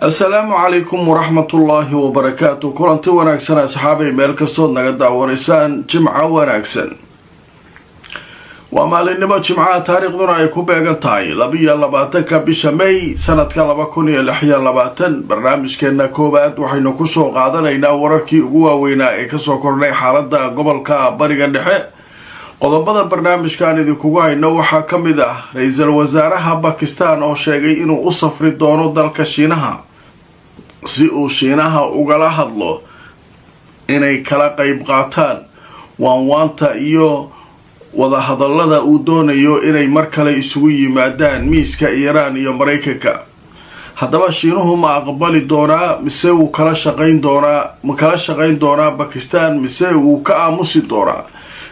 السلام عليكم ورحمة الله وبركاته. كلنتي wanaagsan asxaabay meel kastood naga daawaneysaan jimca wanaagsan. waa maalinimo jimcaha taariikhduna ay ku beegan tahay 22-ka bisha May sanadka 2026. barnaamijkeena koobaad waxaynu ku soo qaadanaynaa wararkii ugu waaweynaa ee ka soo kordhay xaaladda gobolka Bariga Dhexe. qodobada barnaamijkan idinku hayno waxaa ka mid ah ra'iisul wasaaraha Pakistan oo sheegay inuu u safri doono dalka Shiinaha si uu Shiinaha ugala hadlo inay kala qayb qaataan waanwaanta iyo wada hadallada uu doonayo inay mar kale isugu yimaadaan miiska Iiraan iyo Mareykanka. haddaba Shiinuhu ma aqbali doonaa mise uu kala shaqayn doonaa Pakistan mise uu ka aamusi doonaa?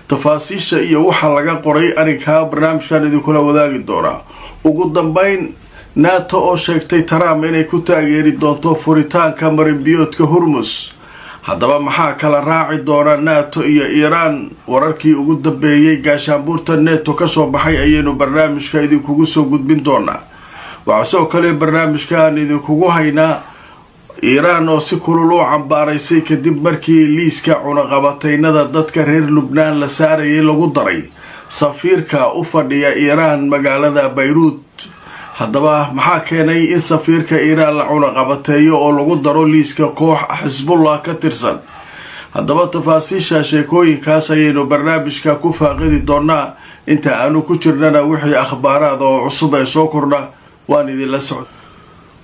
tafaasiisha iyo waxa laga qoray arrinka barnaamijkan idinkula wadaagi doonaa. ugu dambeyn NATO oo sheegtay Trump inay ku taageeri doonto furitaanka marinbiyoodka Hormuz. haddaba maxaa kala raaci doona NATO iyo Iiraan? wararkii ugu dambeeyay gaashaanbuurta NATO ka soo baxay ayaynu barnaamijka idinkugu soo gudbin doonaa. waxaa soo kale barnaamijkan idinkugu haynaa Iiraan oo si kulul u cambaaraysay kadib markii liiska cunaqabataynada dadka reer Lubnaan la saarayay lagu daray safiirka u fadhiya Iiraan magaalada Beirut. haddaba maxaa keenay in safiirka Iiraan la cunaqabateeyo oo lagu daro liiska koox Xisbullah ka tirsan? haddaba tafaasiisha sheekooyinkaas ayaynu barnaamijka ku faaqidi doonaa. inta aanu ku jirnana wixii akhbaaraad oo cusub ee soo kordha waan idinla socda.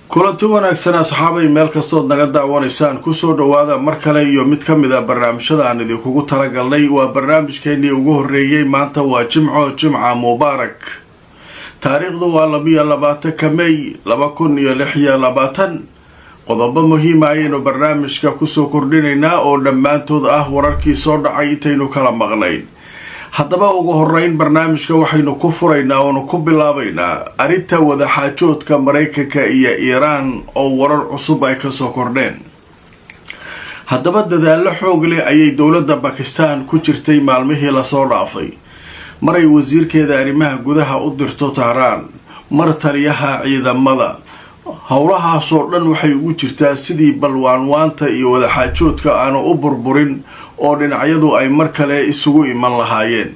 kulanti wanaagsan asxaabay meel kastood naga daawanaysaan kusoo dhawaada mar kale iyo mid ka mid ah barnaamijyada aan idinkugu talagalnay. waa barnaamijkeenii ugu horreeyay. maanta waa jimca mubaarak. taariikhdu waa 22-ka May 2026. qodobo muhiim ah ayaynu barnaamijka kusoo kordhinaynaa oo dhammaantood ah wararkii soo dhacay intaynu kala maqnayn. haddaba ugu horreyn barnaamijka waxaynu ku furaynaa oonu ku bilaabaynaa arrinta wadaxaajoodka Mareykanka iyo Iiraan oo warar cusub ay ka soo kordheen. haddaba dadaallo xoog leh ayay dowladda Pakistan ku jirtay maalmihii lasoo dhaafay. maray wasiirkeeda arrimaha gudaha u dirto Tahraan, mar taliyaha ciidamada. howlahaasoo dhan waxay ugu jirtaa sidii balwaanwaanta iyo wadaxaajoodka aanu u burburin oo dhinacyadu ay mar kale isugu iman lahaayeen.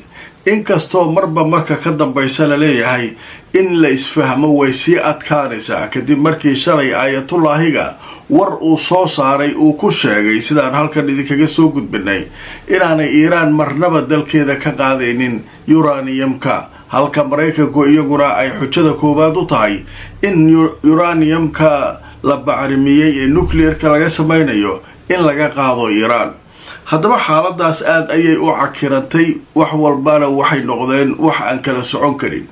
inkastoo marba marka ka dambaysa la leeyahay in la isfahmo way sii adkaanaysaa kadib markii shalay aayatullaahiga war uu soo saaray uu ku sheegay sidaan halkan idinkaga soo gudbinay inaanay Iiraan marnaba dalkeeda ka qaadaynin uraniumka, halka Mareykanku iyaguna ay xujada koowaad u tahay in uraniumka la bacrimiyey ee nuclearka laga samaynayo in laga qaado Iiraan. haddaba xaaladaas aad ayay u cakirantay, wax walbana waxay noqdeen wax aan kala socon karin.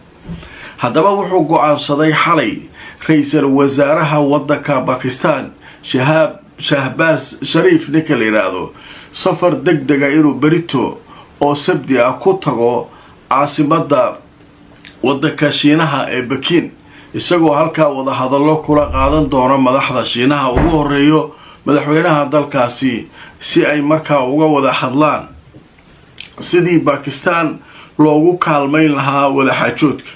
haddaba wuxuu go'aansaday xalay ra'iisul wasaaraha waddanka Pakistan Shahbaz Sharif ninka la yiraahdo safar degdega inuu berito oo sabti ah ku tago caasimadda waddanka Shiinaha ee Beijing, isagoo halkaa wada hadallo kula qaadan doona madaxda Shiinaha ugu horeeyo madaxweynaha dalkaasi si ay markaa uga wada hadlaan sidii Pakistan loogu kaalmayn lahaa wadaxaajoodka.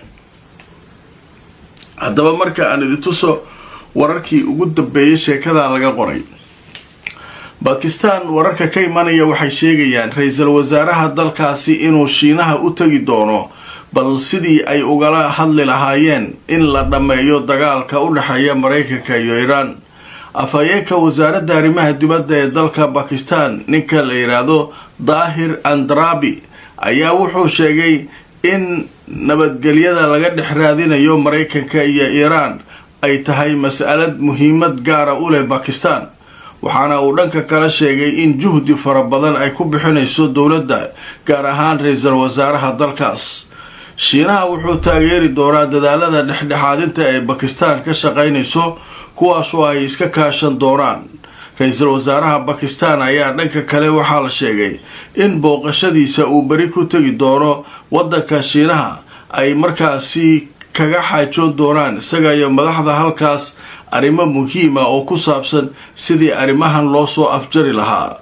haddaba marka aan idin tuso wararkii ugu dambeeyay sheekada laga qoray. Pakistan wararka ka imanaya waxay sheegayaan ra'iisul wasaaraha dalkaasi inuu Shiinaha u tagi doono bal sidii ay ugala hadli lahaayeen in la dhameeyo dagaalka u dhaxeeya Mareykanka iyo Iiraan. afhayeenka wasaaradda arrimaha dibadda ee dalka Pakistan ninka la yiraahdo Dahir Andrabi ayaa wuxuu sheegay in nabadgelyada laga dhex raadinayo Mareykanka iyo Iiraan ay tahay mas'alad muhiimad gaar ah u leh Pakistan. waxaana uu dhanka kala sheegay in juhdi fara badan ay ku bixinayso dowladda gaar ahaan ra'iisul wasaaraha dalkaas. Shiinaha wuxuu taageeri doonaa dadaalada dhexdhexaadinta ee Pakistan ka shaqaynayso kuwaasoo ay iska kaashan doonaan. ra'iisul wasaaraha Pakistan ayaa dhanka kale waxaa la sheegay in booqashadiisa uu bari ku tagi doono waddanka Shiinaha ay markaasi kaga xaajoon doonaan isaga iyo madaxda halkaas arrimo muhiim ah oo ku saabsan sidii arrimahan loo soo afjari lahaa.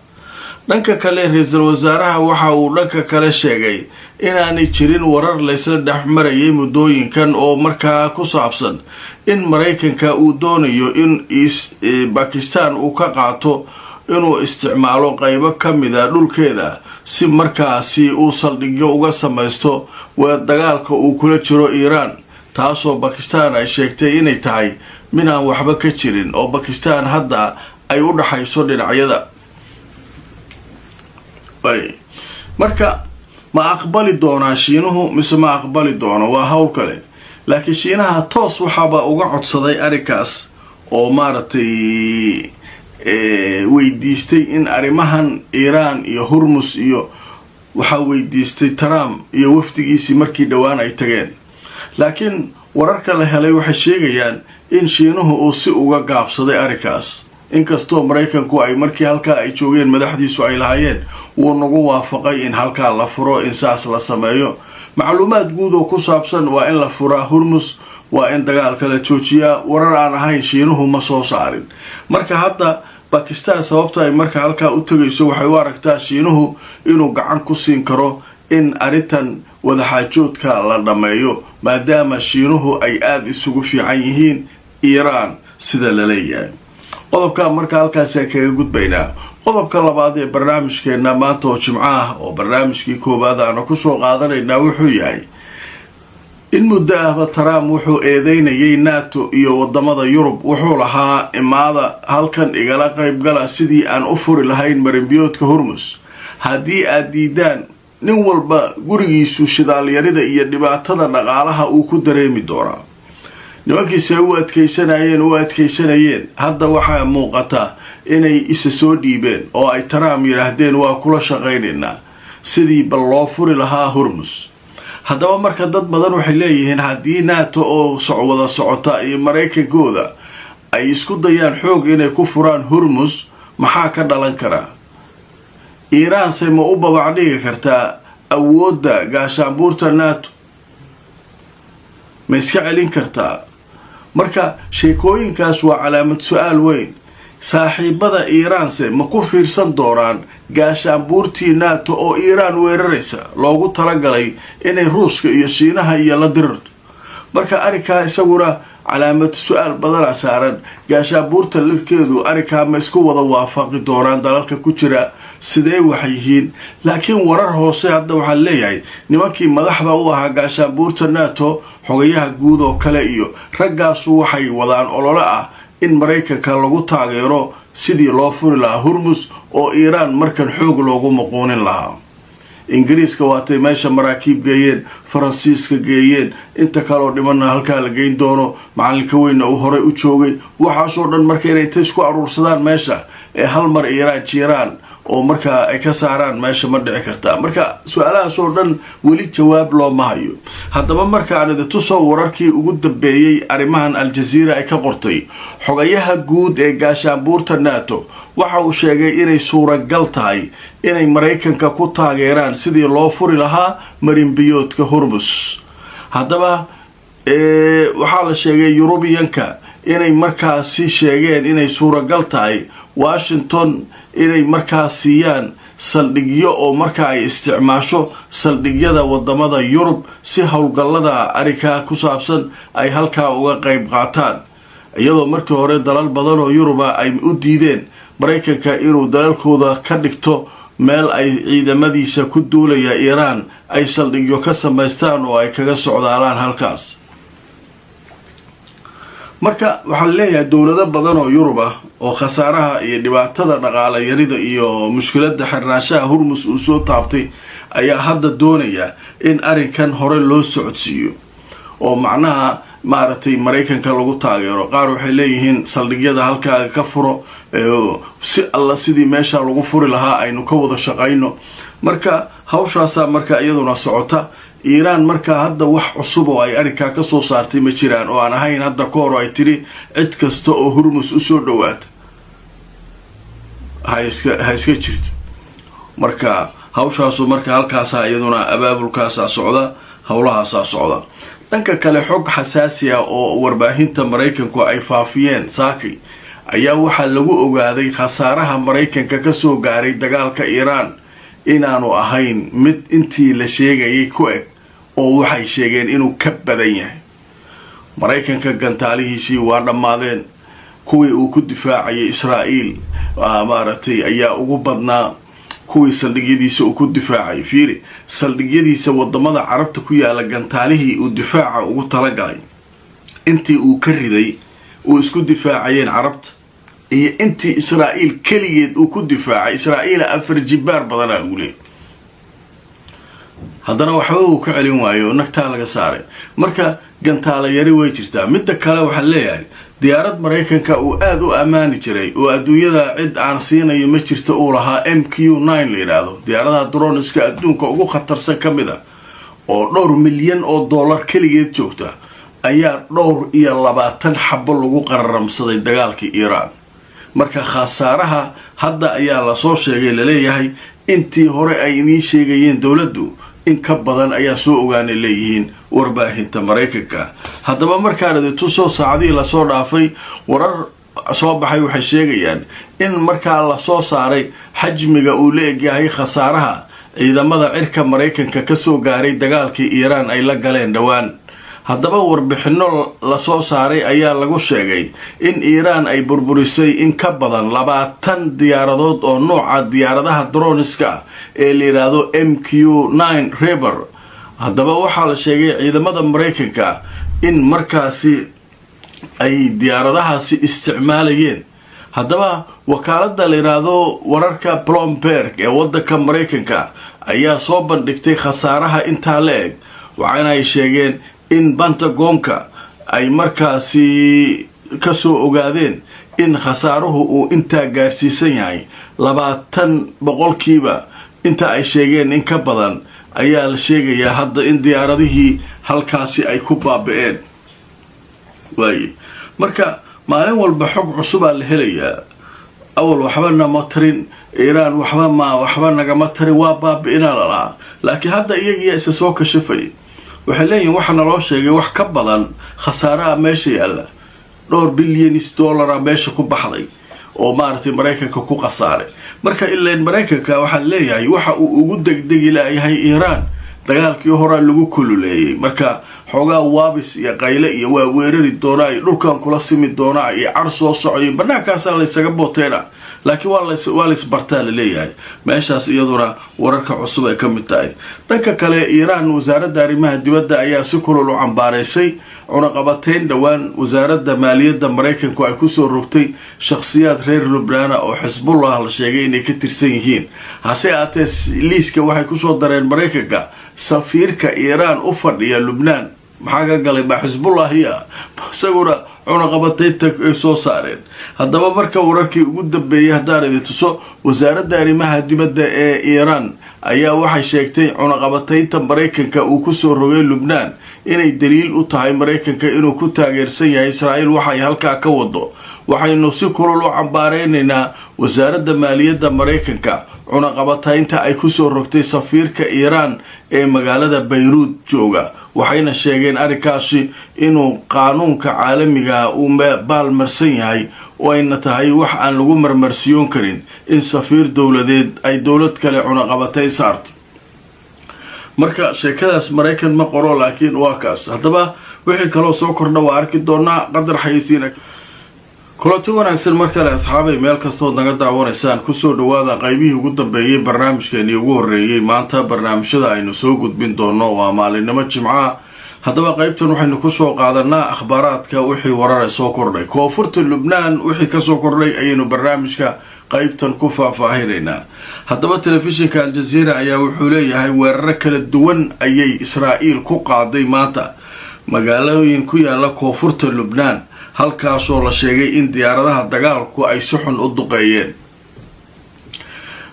dhanka kale ra'iisul wasaaraha waxa uu dhanka kale sheegay inaanay jirin warar laysla dhexmarayay muddooyinkan oo markaa ku saabsan in maraykanka uu doonayo in bakistan uu ka qaato inuu isticmaalo qaybo ka mida dhulkeeda si markaasi uu saldhigyo uga samaysto dagaalka uu kula jiro iiraan, taasoo bakistan ay sheegtay inay tahay midaan waxba ka jirin oo bakistan hadda ay u dhaxayso dhinacyada. marka ma aqbali doonaa shiinuhu mise ma aqbali doono waa hawl kale, laakiin shiinaha toos waxaaba uga codsaday arrinkaas oo maaragtay weydiistay in arrimahan iiraan iyo hormus iyo waxaa weydiistay Trump iyo wafdigiisii markii dhowaan ay tageen. laakiin wararka la helay waxay sheegayaan in shiinuhu uu si uga gaabsaday arrinkaas, inkastoo maraykanku ay markii halkaa ay joogeen madaxdiisu ay lahaayeen wuu nagu waafaqay in halkaa la furo, in saas la sameeyo. macluumaad guud oo ku saabsan waa in la furaa hormus, waa in dagaalka la joojiyaa, warar aan ahayn shiinuhu ma soo saarin. marka hadda bakistan sababta ay marka halkaa u tagayso waxay u aragtaa shiinuhu inuu gacan ku siin karo in arrintan wadaxaajoodka la dhammeeyo, maadaama shiinuhu ay aada isugu fiican yihiin iiraan sida la leeyahay. qodobka marka halkaasaan kaga gudbaynaa. qodobka labaad ee barnaamijkeenna maanta oo jimco ah oo barnaamijkii koowaad aanu kusoo qaadanaynaa wuxuu yahay in muddo ahba Trump wuxuu eedeynayay NATO iyo wadamada Yurub, wuxuu lahaa imaada halkan igala qaybgala sidii aan u furi lahayn marinbiyoodka hormus. haddii aad diidaan nin walba gurigiisu shidaalyarida iyo dhibaatada dhaqaalaha uu ku dareemi doonaa. nimankiise u adkaysanayeen hadda waxaa muuqata inay isa soo dhiibeen oo ay Trump yiraahdeen waa kula shaqaynaynaa sidii bal loo furi lahaa hormus. haddaba marka dad badan waxay leeyihiin haddii NATO oo wada socota iyo maraykankooda ay isku dayaan xoog inay ku furaan hormus, maxaa ka dhalan karaa? iiraanse ma u babacdhigi kartaa awoodda gaashaanbuurta NATO? ma iska celin kartaa? marka sheekooyinkaas waa calaamad su-aal weyn. saaxiibada iiraanse ma ku fiirsan doonaan gaashaanbuurtii NATO oo iiraan weeraraysa loogu talagalay inay ruuska iyo shiinaha iyo la dirirto? marka arrinkaa isaguna calaamad su-aal badana saaran. gaashaanbuurta lafkeedu arrinkaa ma isku wada waafaqi doonaan dalalka ku jira? sidee waxay yihiin? laakiin warar hoose hadda waxaa leeyahay nimankii madaxda u ahaa gaashaanbuurta NATO, xogayaha guud oo kale iyo raggaasu waxay wadaan olole ah in maraykanka lagu taageero sidii loo furi lahaa hormus oo iiraan markan xoog loogu muquunin lahaa. ingiriiska waatay meesha maraakiib geeyeen, faransiiska geeyeen, inta kaloo dhimanna halkaa la geyn doono, macalinka weynna uu horey u joogay. waxaasoo dhan marka inay ta isku aruursadaan meesha ee hal mar iiraan jiiraan oo markaa ay ka saaraan meesha ma dhici kartaa. marka su-aalahaasoo dhan weli jawaab looma hayo. haddaba markaan idintusoo wararkii ugu dambeeyey arrimahan aljaziira ay ka qortay, xogayaha guud ee gaashaanbuurta NATO waxa uu sheegay inay suuragal tahay inay maraykanka ku taageeraan sidii loo furi lahaa marinbiyoodka hormus. haddaba waxaa la sheegay yurubiyanka inay markaasi sheegeen inay suuragal tahay Washington inay markaas siiyaan saldhigyo oo marka ay isticmaasho saldhigyada wadamada Yurub si howlgallada arrinka ku saabsan ay halkaa uga qayb qaataan, iyadoo markii hore dalal badan oo Yuruba ay u diideen maraykanka inuu dalalkooda ka dhigto meel ay ciidamadiisa ku duulaya Iiraan ay saldhigyo ka samaystaan oo ay kaga socdaalaan halkaas. marka waxaa leeyahay dowlado badan oo Yurub ah oo khasaaraha iyo dhibaatada dhaqaale yarida iyo mushkiladda xirnaanshaha hormus uu soo taabtay ayaa hadda doonaya in arrinkan hore loo socodsiiyo oo macnaha maaragtay maraykanka lagu taageero. qaar waxay leeyihiin saldhigyada halkaa ka furo si alla sidii meesha lagu furi lahaa aynu ka wada shaqayno. marka hawshaasa marka iyaduna socota. iiraan marka hadda wax cusub oo ay arrinkaa ka soo saartay ma jiraan oo aan ahayn hadda ka hor ay tiri cid kasta oo hormus u soo dhawaata ha iska jirto. marka hawshaasu marka halkaasaa iyaduna abaabulkaasaa socda, howlahaasaa socda. dhanka kale xog xasaasi ah oo warbaahinta maraykanku ay faafiyeen saakay ayaa waxaa lagu ogaaday khasaaraha maraykanka ka soo gaaray dagaalka iiraan inaanu ahayn mid intii la sheegayay ku eg oo waxay sheegeen inuu ka badan yahay. maraykanka gantaalihiisii waa dhammaadeen. kuwii uu ku difaacayay Israa'iil maaragtay ayaa ugu badnaa kuwii saldhigyadiisa uu ku difaacay. fiiri saldhigyadiisa wadamada carabta ku yaala gantaalihii uu difaaca ugu talagalay intii uu ka riday uu isku difaacayeen carabta iyo intii Israa'iil kaligeed uu ku difaacay. Israa'iil 4 jibaar badan uu leeyahay, haddana waxba uu ka celin waayo, nagtaa laga saaray. marka gantaala yari way jirtaa. midda kale waxa leeyahay diyaarad maraykanka uu aad u amaani jiray oo adduunyada cid aan siinayo ma jirto uu lahaa MQ-9 la yiraahdo, diyaaradaha droniska adduunka ugu khatarsan kamid ah oo $2 milyan kaligeed joogta, ayaa 22 xabo lagu qararamsaday dagaalkii Iiraan. marka khasaaraha hadda ayaa la soo sheegay laleeyahay intii hore ay inii sheegayeen dawladdu in ka badan ayaa soo ogaanay leeyihiin warbaahinta maraykanka. haddaba markaan tusoo saacadii la soo dhaafay warar soo baxay waxay sheegayaan in markaa la soo saaray xajmiga uu leeyahay khasaaraha ciidamada cirka maraykanka ka soo gaaray dagaalkii Iiraan ay la galeen dhawaan. haddaba warbixino la soo saaray ayaa lagu sheegay in Iiraan ay burburisay in ka badan 20 diyaaradood oo nooca diyaaradaha droniska ee la yiraahdo MQ-9 Reaper. haddaba waxaa la sheegay ciidamada maraykanka in markaasi ay diyaaradahaasi isticmaalayeen. haddaba wakaaladda la yiraahdo wararka Bloomberg ee waddanka maraykanka ayaa soo bandhigtay khasaaraha intaa la eg, waxaana ay sheegeen in Pentagonka ay markaasi ka soo ogaadeen in khasaaruhu uu intaa gaarsiisan yahay 20% inta ay sheegeen in ka badan ayaa la sheegayaa hadda in diyaaradihii halkaasi ay ku baaba'een. marka maalin walba xog cusub la helayaa. awal waxba nama tarin Iiraan, waxba nagama tarin, waa baaba'ina la. laakiin hadda iyaga isa soo kashafay waxay leeyihiin waxa naloo sheegay wax ka badan khasaaraha meesha yaalla. $2 bilyan meesha ku baxday oo maaragtay maraykanka ku khasaaray. marka ilaan maraykanka waxa leeyahay waxa uu ugu degdegi lahayahay Iiraan dagaalkii hore lagu kululeeyay. marka xoogaa waabis iyo qayle iyo waa weerari doonaa iyo dhulkan kula simi doonaa iyo car soo socoyo banaankaas la isaga booteena. laakiin waa la isbartaa la leeyahay meeshaas iyaduna wararka cusub ay ka mid tahay. dhanka kale Iiraan wasaaradda arrimaha dibadda ayaa si kulul u cambaaraysay cunaqabateyn dhawaan wasaaradda maaliyadda maraykanku ay kusoo rogtay shakhsiyaad reer Lubnaan oo Xisbullah la sheegay inay ka tirsan yihiin. hase ahaatee liiska waxay kusoo dareen maraykanka safiirka Iiraan u fadhiya Lubnaan. maxaa ka galay ba Xisbullah isaguna cunaqabateynta ay soo saareen. haddaba marka wararkii ugu dambeeyay haddaan tuso wasaaradda arrimaha dibadda ee Iiraan ayaa waxay sheegtay cunaqabateynta maraykanka uu kusoo rogay Lubnaan inay daliil u tahay maraykanka inuu ku taageersan yahay Israa'iil waxay halkaa ka wado. waxaynu si kulul u cambaareynaa wasaaradda maaliyadda maraykanka cunaqabateynta ay kusoo rogtay safiirka Iiraan ee magaalada Beirut jooga. waxayna sheegeen arrinkaasi inuu qaanuunka caalamiga uu baalmarsan yahay oo ayna tahay wax aan lagu marmarsiyoon karin in safiir dowladeed ay dowlad kale cunaqabateyn saarto. marka sheekadaas maraykan ma qoro, laakiin waa kaas. haddaba wixii kaloo soo kordha waa arki doonaa. qadar xayisiina kulanti wanaagsan mar kale asxaabay meel kastood naga daawanaysaan kusoo dhawaada qaybihii ugu dambeeyay barnaamijkeennii ugu horreeyay. maanta barnaamijyada aynu soo gudbin doono waa maalinimo jimca. haddaba qaybtan waxaynu kusoo qaadanaa akhbaaraadka wixii warare soo kordhay. koonfurta Lubnaan wixii kasoo kordhay ayaynu barnaamijka qaybtan ku faahfaahinaynaa. haddaba telefishinka Al-Jazeera ayaa wuxuu leeyahay weeraro kala duwan ayay Israa'iil ku qaaday maanta magaalooyin ku yaala koonfurta Lubnaan, halkaasoo la sheegay in diyaaradaha dagaalku ay si xun u duqeeyeen.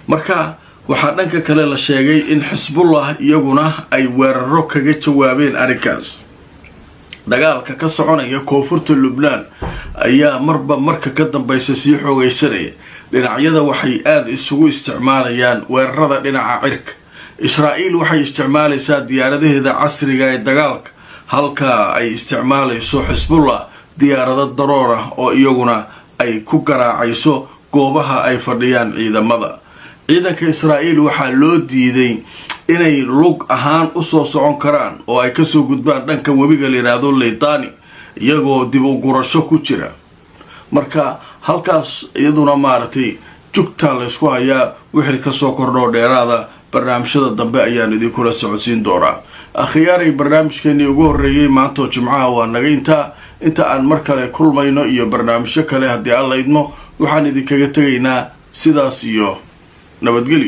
marka waxaa dhanka kale la sheegay in Xisbullah iyaguna ay weeraro kaga jawaabeen arrinkaas. dagaalka ka soconaya koonfurta Lubnaan ayaa marba marka ka dambaysa sii xoogaysanaya. dhinacyada waxay aad isugu isticmaalayaan weerarada dhinaca cirka. Israa'iil waxay isticmaalaysaa diyaaradaheeda casriga ee dagaalka, halka ay isticmaalayso Xisbullah diyaarado daroor ah oo iyaguna ay ku garaacayso goobaha ay fadhiyaan ciidamada. ciidanka Israa'iil waxaa loo diiday inay lug ahaan u soo socon karaan oo ay ka soo gudbaan dhanka webiga la yiraahdo Litani iyagoo dib u gurasho ku jira marka halkaas iyaduna maartay jugta la isku hayaa wixii ka soo kordho dheeraada barnaamijyada dambe ayaan idin kula socodsiin doonaa akhyaaray barnaamijkeeni ugu horeeyay maanta Jimcaha waa naga inta aan mar kale kulmayno iyo barnaamijyo kale haddii alla idmo waxaan idinkaga tagaynaa sidaas iyo nabadgelyo